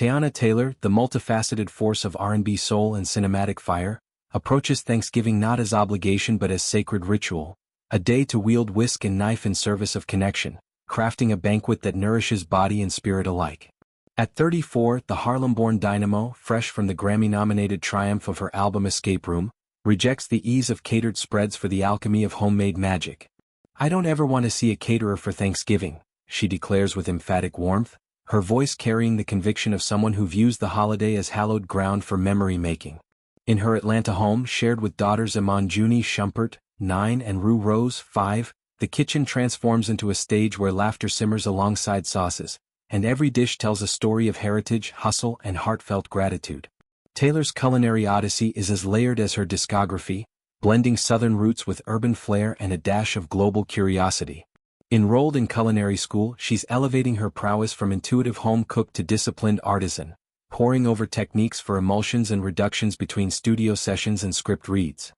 Teyana Taylor, the multifaceted force of R&B soul and cinematic fire, approaches Thanksgiving not as obligation but as sacred ritual, a day to wield whisk and knife in service of connection, crafting a banquet that nourishes body and spirit alike. At 34, the Harlem-born dynamo, fresh from the Grammy-nominated triumph of her album Escape Room, rejects the ease of catered spreads for the alchemy of homemade magic. "I don't ever want to see a caterer for Thanksgiving," she declares with emphatic warmth, her voice carrying the conviction of someone who views the holiday as hallowed ground for memory-making. In her Atlanta home, shared with daughters Junie Shumpert, 9, and Rue Rose, 5, the kitchen transforms into a stage where laughter simmers alongside sauces, and every dish tells a story of heritage, hustle, and heartfelt gratitude. Taylor's culinary odyssey is as layered as her discography, blending Southern roots with urban flair and a dash of global curiosity. Enrolled in culinary school, she's elevating her prowess from intuitive home cook to disciplined artisan, poring over techniques for emulsions and reductions between studio sessions and script reads.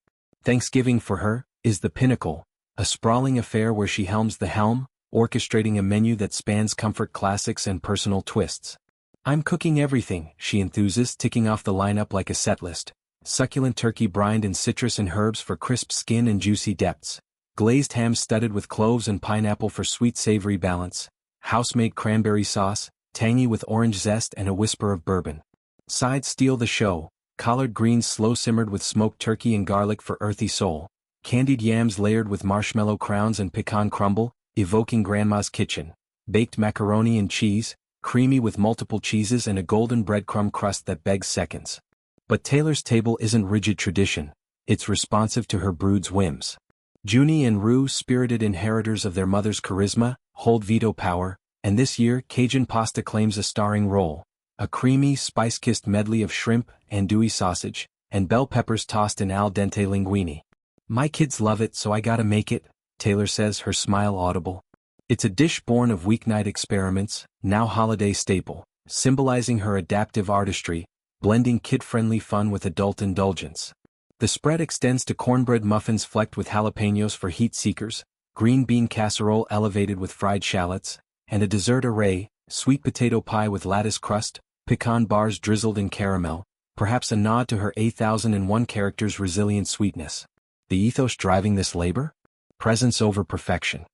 Thanksgiving for her is the pinnacle, a sprawling affair where she helms the helm, orchestrating a menu that spans comfort classics and personal twists. "I'm cooking everything," she enthuses, ticking off the lineup like a setlist. Succulent turkey brined in citrus and herbs for crisp skin and juicy depths. Glazed ham studded with cloves and pineapple for sweet-savory balance. House-made cranberry sauce, tangy with orange zest and a whisper of bourbon. Sides steal the show. Collard greens slow-simmered with smoked turkey and garlic for earthy soul. Candied yams layered with marshmallow crowns and pecan crumble, evoking Grandma's kitchen. Baked macaroni and cheese, creamy with multiple cheeses and a golden breadcrumb crust that begs seconds. But Taylor's table isn't rigid tradition. It's responsive to her brood's whims. Junie and Rue, spirited inheritors of their mother's charisma, hold veto power, and this year Cajun pasta claims a starring role. A creamy, spice-kissed medley of shrimp, andouille sausage, and bell peppers tossed in al dente linguine. "My kids love it, so I gotta make it," Taylor says, her smile audible. It's a dish born of weeknight experiments, now holiday staple, symbolizing her adaptive artistry, blending kid-friendly fun with adult indulgence. The spread extends to cornbread muffins flecked with jalapenos for heat seekers, green bean casserole elevated with fried shallots, and a dessert array, sweet potato pie with lattice crust, pecan bars drizzled in caramel, perhaps a nod to her 8001 character's resilient sweetness. The ethos driving this labor? Presence over perfection.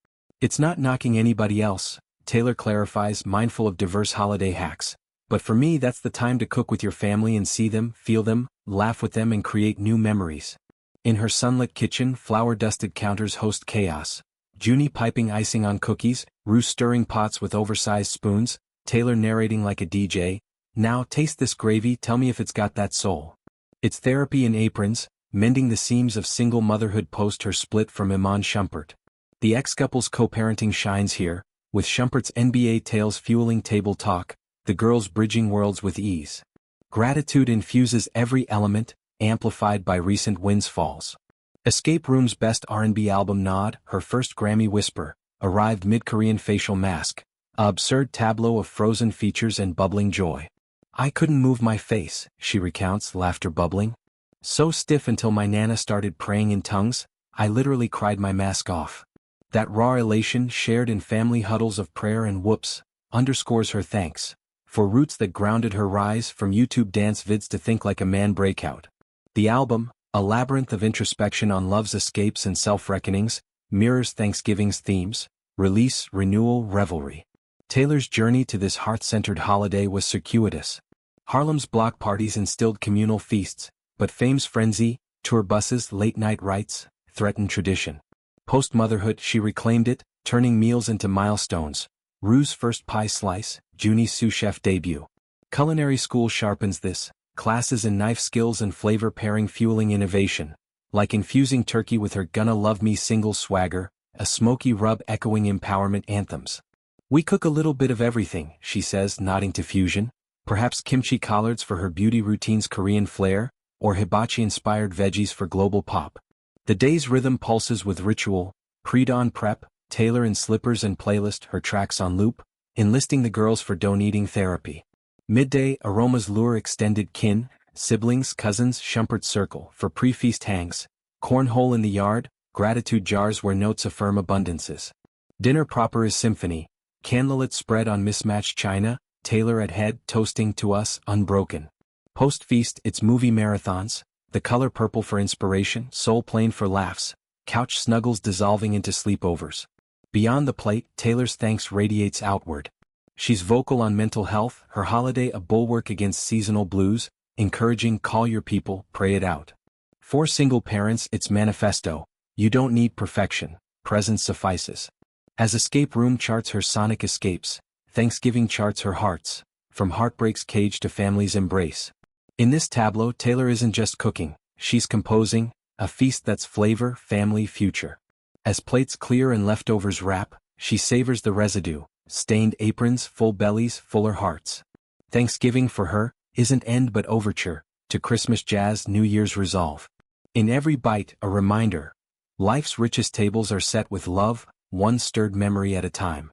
It's not knocking anybody else, Taylor clarifies, mindful of diverse holiday hacks. But for me, that's the time to cook with your family and see them, feel them, laugh with them and create new memories. In her sunlit kitchen, flour-dusted counters host chaos. Junie piping icing on cookies, Rue stirring pots with oversized spoons, Taylor narrating like a DJ. "Now taste this gravy, tell me if it's got that soul." It's therapy in aprons, mending the seams of single motherhood post her split from Shumpert. The ex-couple's co-parenting shines here, with Shumpert's NBA tales fueling table talk, the girls bridging worlds with ease. Gratitude infuses every element, amplified by recent windfalls. Escape Room's best R&B album nod, her first Grammy whisper, arrived mid-Korean facial mask, a absurd tableau of frozen features and bubbling joy. "I couldn't move my face," she recounts, laughter bubbling. "So stiff until my nana started praying in tongues, I literally cried my mask off." That raw elation, shared in family huddles of prayer and whoops, underscores her thanks for roots that grounded her rise from YouTube dance vids to Think Like a Man breakout. The album, a labyrinth of introspection on love's escapes and self-reckonings, mirrors Thanksgiving's themes: release, renewal, revelry. Taylor's journey to this hearth-centered holiday was circuitous. Harlem's block parties instilled communal feasts, but fame's frenzy, tour buses, late-night rites, threatened tradition. Post-motherhood, she reclaimed it, turning meals into milestones. Rue's first pie slice, Junie's sous chef debut. Culinary school sharpens this, classes in knife skills and flavor pairing fueling innovation. Like infusing turkey with her Gonna Love Me single swagger, a smoky rub echoing empowerment anthems. "We cook a little bit of everything," she says, nodding to fusion. Perhaps kimchi collards for her beauty routine's Korean flair, or hibachi-inspired veggies for global pop. The day's rhythm pulses with ritual, pre-dawn prep, Taylor in slippers and playlist, her tracks on loop, enlisting the girls for dough-kneading therapy. Midday, aromas lure extended kin, siblings, cousins, Shumpert circle for pre-feast hangs, cornhole in the yard, gratitude jars where notes affirm abundances. Dinner proper is symphony, candlelit spread on mismatched china, Taylor at head, toasting to us, unbroken. Post-feast, it's movie marathons, the color purple for inspiration, soul plane for laughs, couch snuggles dissolving into sleepovers. Beyond the plate, Taylor's thanks radiates outward. She's vocal on mental health, her holiday a bulwark against seasonal blues, encouraging call your people, pray it out. For single parents, it's manifesto, you don't need perfection, presence suffices. As escape room charts her sonic escapes, Thanksgiving charts her hearts, from heartbreak's cage to family's embrace. In this tableau, Taylor isn't just cooking, she's composing, a feast that's flavor, family, future. As plates clear and leftovers wrap, she savors the residue, stained aprons, full bellies, fuller hearts. Thanksgiving for her isn't end but overture, to Christmas jazz, New Year's resolve. In every bite, a reminder. Life's richest tables are set with love, one stirred memory at a time.